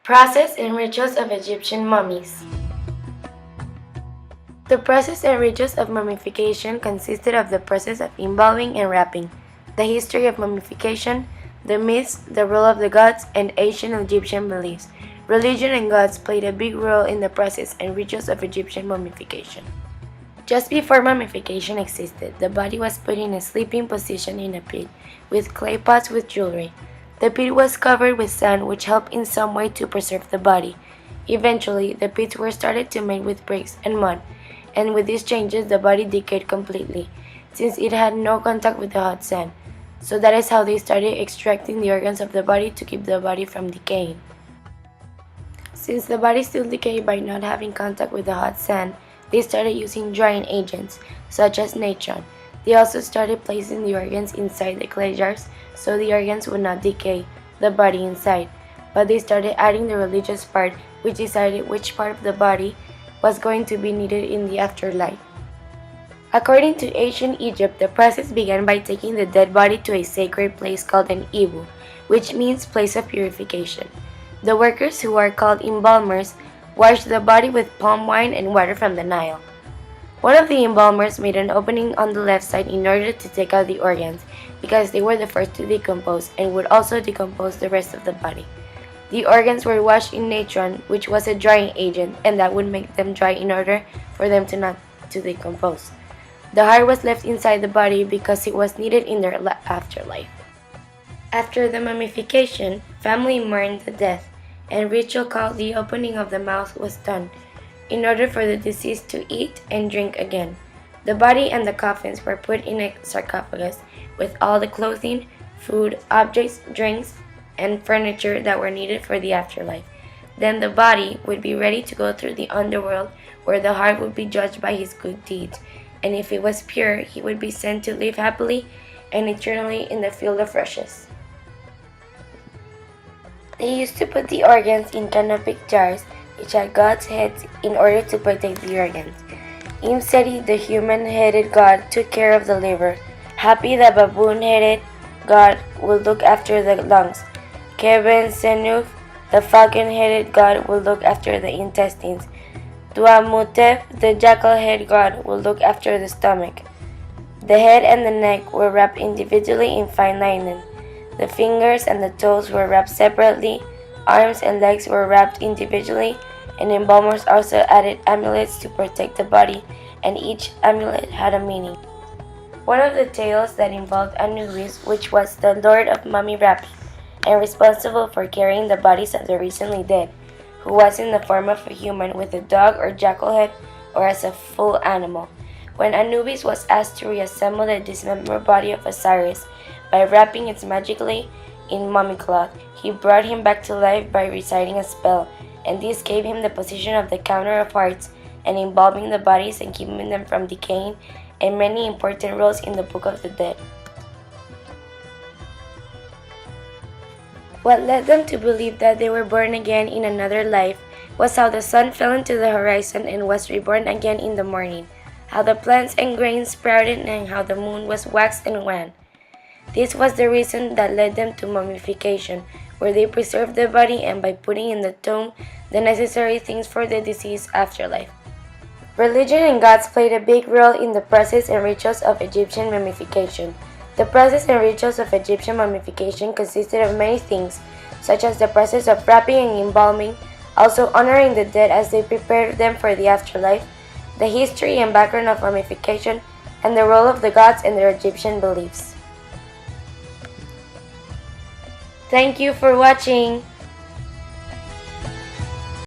Process and rituals of Egyptian mummies. The process and rituals of mummification consisted of the process of embalming and wrapping, the history of mummification, the myths, the role of the gods, and ancient Egyptian beliefs. Religion and gods played a big role in the process and rituals of Egyptian mummification. Just before mummification existed, the body was put in a sleeping position in a pit, with clay pots with jewelry. The pit was covered with sand, which helped in some way to preserve the body. Eventually, the pits were started to made with bricks and mud, and with these changes the body decayed completely, since it had no contact with the hot sand. So that is how they started extracting the organs of the body to keep the body from decaying. Since the body still decayed by not having contact with the hot sand, they started using drying agents, such as natron. They also started placing the organs inside the clay jars so the organs would not decay, the body inside. But they started adding the religious part, which decided which part of the body was going to be needed in the afterlife. According to ancient Egypt, the process began by taking the dead body to a sacred place called an ibu, which means place of purification. The workers, who are called embalmers, washed the body with palm wine and water from the Nile. One of the embalmers made an opening on the left side in order to take out the organs, because they were the first to decompose and would also decompose the rest of the body. The organs were washed in natron, which was a drying agent, and that would make them dry in order for them not to decompose. The heart was left inside the body because it was needed in their afterlife. After the mummification, family mourned the death, and ritual called the opening of the mouth was done, in order for the deceased to eat and drink again. The body and the coffins were put in a sarcophagus with all the clothing, food, objects, drinks, and furniture that were needed for the afterlife. Then the body would be ready to go through the underworld, where the heart would be judged by his good deeds, and if it was pure, he would be sent to live happily and eternally in the field of rushes. They used to put the organs in canopic jars, which had gods' heads, in order to protect the organs. Imseti, the human-headed god, took care of the liver. Happy, the baboon-headed god, would look after the lungs. Keben Senuf, the falcon-headed god, would look after the intestines. Tuamutep, the jackal-headed god, would look after the stomach. The head and the neck were wrapped individually in fine linen. The fingers and the toes were wrapped separately, arms and legs were wrapped individually, and embalmers also added amulets to protect the body, and each amulet had a meaning. One of the tales that involved Anubis, which was the lord of mummy wrapping, and responsible for carrying the bodies of the recently dead, who was in the form of a human with a dog or jackal head, or as a full animal. When Anubis was asked to reassemble the dismembered body of Osiris by wrapping it magically in mummy cloth, he brought him back to life by reciting a spell, and this gave him the position of the counter of hearts and embalming the bodies and keeping them from decaying, and many important roles in the Book of the Dead. What led them to believe that they were born again in another life was how the sun fell into the horizon and was reborn again in the morning, how the plants and grains sprouted, and how the moon was waxed and wan. This was the reason that led them to mummification, where they preserved the body and by putting in the tomb the necessary things for the deceased afterlife. Religion and gods played a big role in the process and rituals of Egyptian mummification. The process and rituals of Egyptian mummification consisted of many things, such as the process of wrapping and embalming, also honoring the dead as they prepared them for the afterlife, the history and background of mummification, and the role of the gods and their Egyptian beliefs. Thank you for watching.